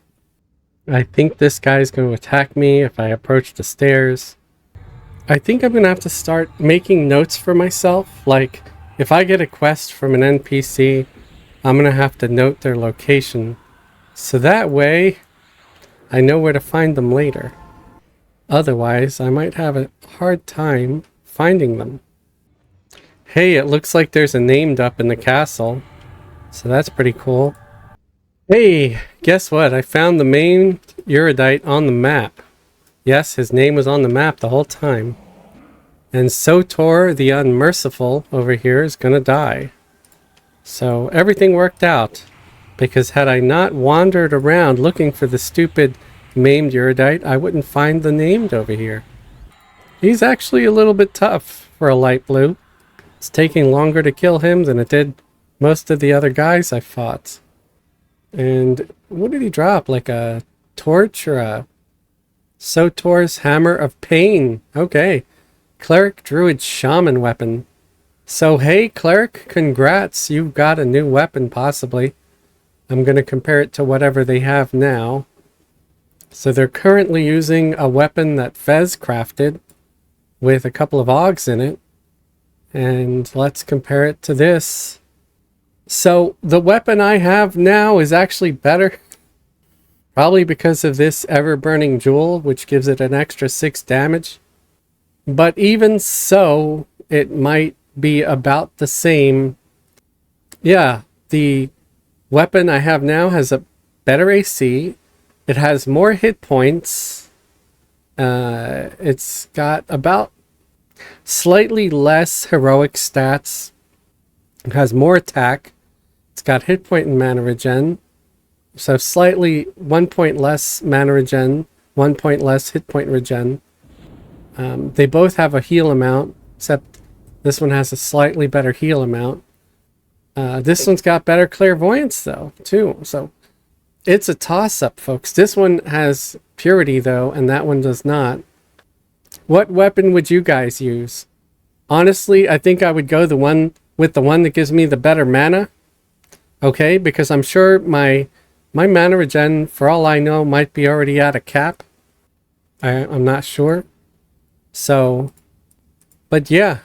I think this guy's going to attack me if I approach the stairs. I think I'm going to have to start making notes for myself. Like, if I get a quest from an NPC, I'm going to have to note their location. So that way, I know where to find them later. Otherwise, I might have a hard time finding them. Hey, it looks like there's a named up in the castle. So that's pretty cool. Hey, guess what? I found the main erudite on the map. Yes, his name was on the map the whole time. And Sotor the Unmerciful over here is gonna die. So everything worked out. Because had I not wandered around looking for the stupid maimed erudite, I wouldn't find the named over here. He's actually a little bit tough for a light blue. It's taking longer to kill him than it did most of the other guys I fought. And what did he drop? Like a torch or a Sotor's Hammer of Pain. Okay. Cleric Druid Shaman weapon. So hey, Cleric, congrats. You've got a new weapon, possibly. I'm going to compare it to whatever they have now. So they're currently using a weapon that Fez crafted with a couple of Augs in it. And let's compare it to this. So the weapon I have now is actually better. Probably because of this ever-burning jewel, which gives it an extra 6 damage. But even so, it might be about the same. Yeah, the weapon I have now has a better AC. It has more hit points. It's got about slightly less heroic stats. It has more attack. It's got hit point and mana regen. So slightly 1 point less mana regen, 1 point less hit point regen. They both have a heal amount, except this one has a slightly better heal amount. This one's got better clairvoyance though, too. So it's a toss-up, folks. This one has purity though, and that one does not. What weapon would you guys use? Honestly, I think I would go the one that gives me the better mana. Okay, because I'm sure my mana regen, for all I know, might be already at a cap. I'm not sure. So, but yeah.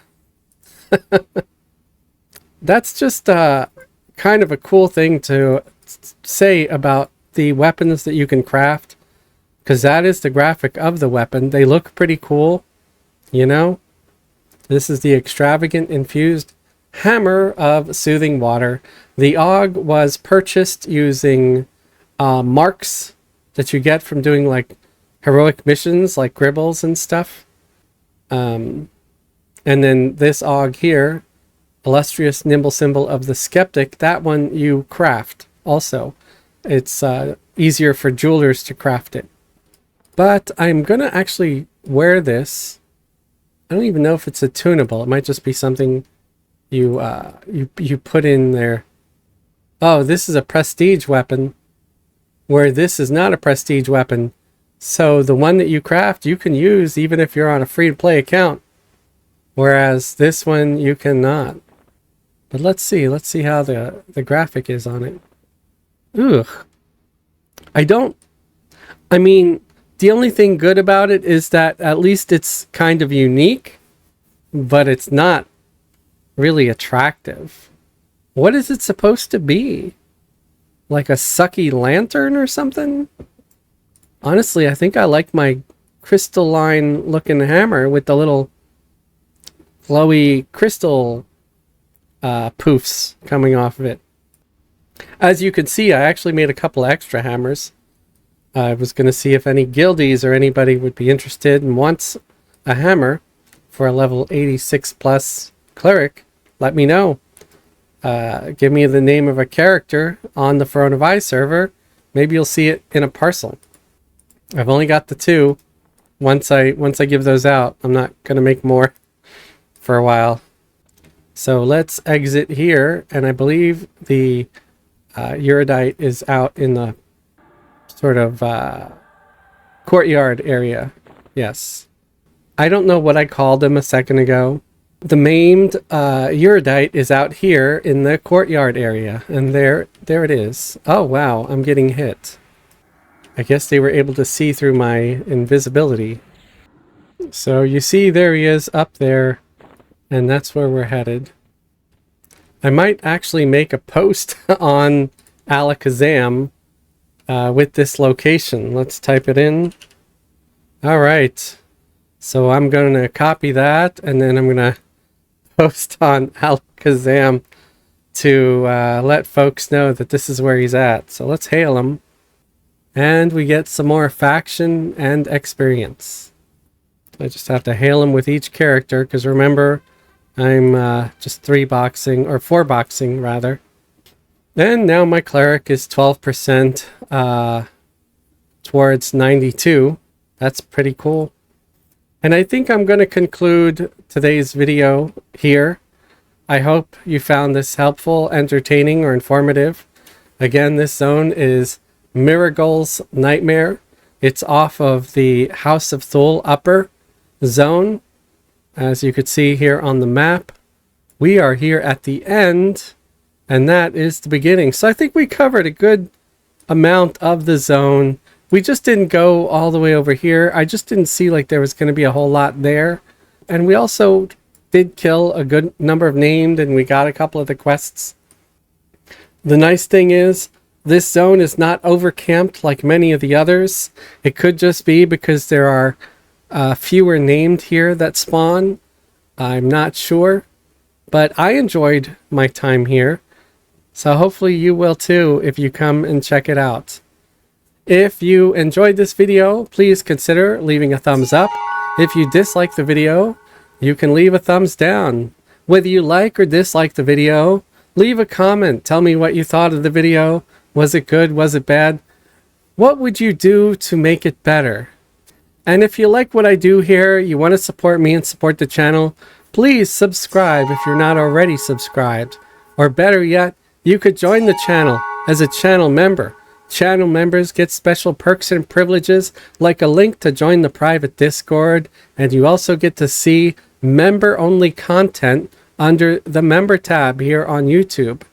That's just kind of a cool thing to say about the weapons that you can craft. Because that is the graphic of the weapon. They look pretty cool, you know? This is the Extravagant Infused Hammer of Soothing Water. The Aug was purchased using marks that you get from doing like heroic missions like Gribbles and stuff. And then this Aug here, Illustrious Nimble Symbol of the Skeptic, that one you craft also. It's easier for jewelers to craft it. But I'm going to actually wear this. I don't even know if it's a tunable. It might just be something you put in there. Oh, this is a prestige weapon, where this is not a prestige weapon. So the one that you craft, you can use even if you're on a free-to-play account, whereas this one you cannot. But let's see how the graphic is on it. Ugh. I mean, the only thing good about it is that at least it's kind of unique, but it's not really attractive. What is it supposed to be? Like a sucky lantern or something? Honestly, I think I like my crystalline looking hammer with the little glowy crystal poofs coming off of it. As you can see, I actually made a couple extra hammers. I was going to see if any guildies or anybody would be interested and wants a hammer for a level 86 plus cleric. Let me know. Give me the name of a character on the Firiona Vie server. Maybe you'll see it in a parcel. I've only got the 2. Once I give those out, I'm not going to make more for a while. So let's exit here, and I believe the erudite is out in the sort of courtyard area. Yes. I don't know what I called him a second ago. The maimed erudite is out here in the courtyard area, and there There it is. Oh, wow. I'm getting hit. I guess they were able to see through my invisibility. So you see, there he is up there, and that's where we're headed. I might actually make a post on Alakazam with this location. Let's type it in. All right. So I'm going to copy that, and then I'm going to post on Alakazam to let folks know that this is where he's at. So let's hail him. And we get some more faction and experience. I just have to hail him with each character, because remember, I'm just 3-boxing, or 4-boxing rather. And now my cleric is 12% towards 92. That's pretty cool. And I think I'm going to conclude today's video here. I hope you found this helpful, entertaining, or informative. Again, this zone is Miragul's Nightmare. It's off of the House of Thule upper zone. As you could see here on the map, we are here at the end, and that is the beginning. So I think we covered a good amount of the zone. We just didn't go all the way over here. I just didn't see like there was going to be a whole lot there. And we also did kill a good number of named, and we got a couple of the quests. The nice thing is, this zone is not overcamped like many of the others. It could just be because there are fewer named here that spawn. I'm not sure, but I enjoyed my time here. So hopefully you will too if you come and check it out. If you enjoyed this video, please consider leaving a thumbs up. If you dislike the video, you can leave a thumbs down. Whether you like or dislike the video, leave a comment. Tell me what you thought of the video. Was it good? Was it bad? What would you do to make it better? And if you like what I do here, you want to support me and support the channel, please subscribe if you're not already subscribed. Or better yet, you could join the channel as a channel member. Channel members get special perks and privileges, like a link to join the private Discord, and you also get to see member-only content under the member tab here on YouTube.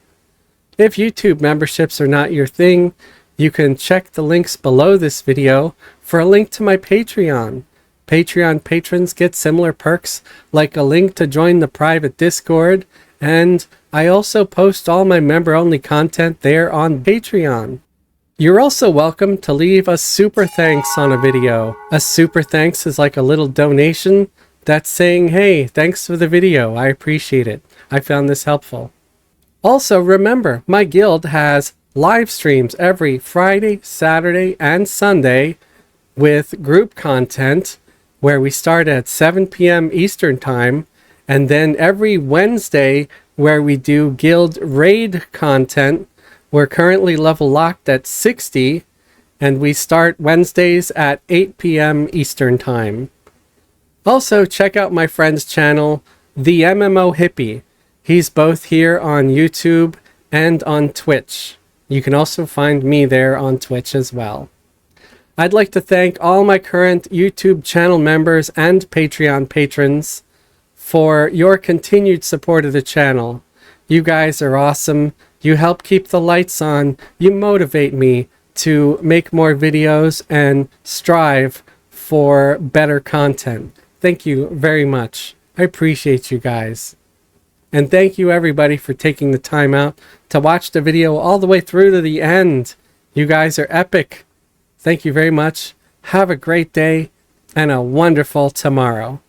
If YouTube memberships are not your thing, you can check the links below this video for a link to my Patreon. Patreon patrons get similar perks, like a link to join the private Discord, and I also post all my member-only content there on Patreon. You're also welcome to leave a super thanks on a video. A super thanks is like a little donation that's saying, hey, thanks for the video, I appreciate it. I found this helpful. Also, remember, my guild has live streams every Friday, Saturday, and Sunday with group content where we start at 7 p.m. Eastern Time, and then every Wednesday where we do guild raid content. We're currently level locked at 60, and we start Wednesdays at 8 p.m. Eastern Time. Also, check out my friend's channel, The MMO Hippie. He's both here on YouTube and on Twitch. You can also find me there on Twitch as well. I'd like to thank all my current YouTube channel members and Patreon patrons for your continued support of the channel. You guys are awesome. You help keep the lights on. You motivate me to make more videos and strive for better content. Thank you very much. I appreciate you guys. And thank you everybody for taking the time out to watch the video all the way through to the end. You guys are epic. Thank you very much. Have a great day and a wonderful tomorrow.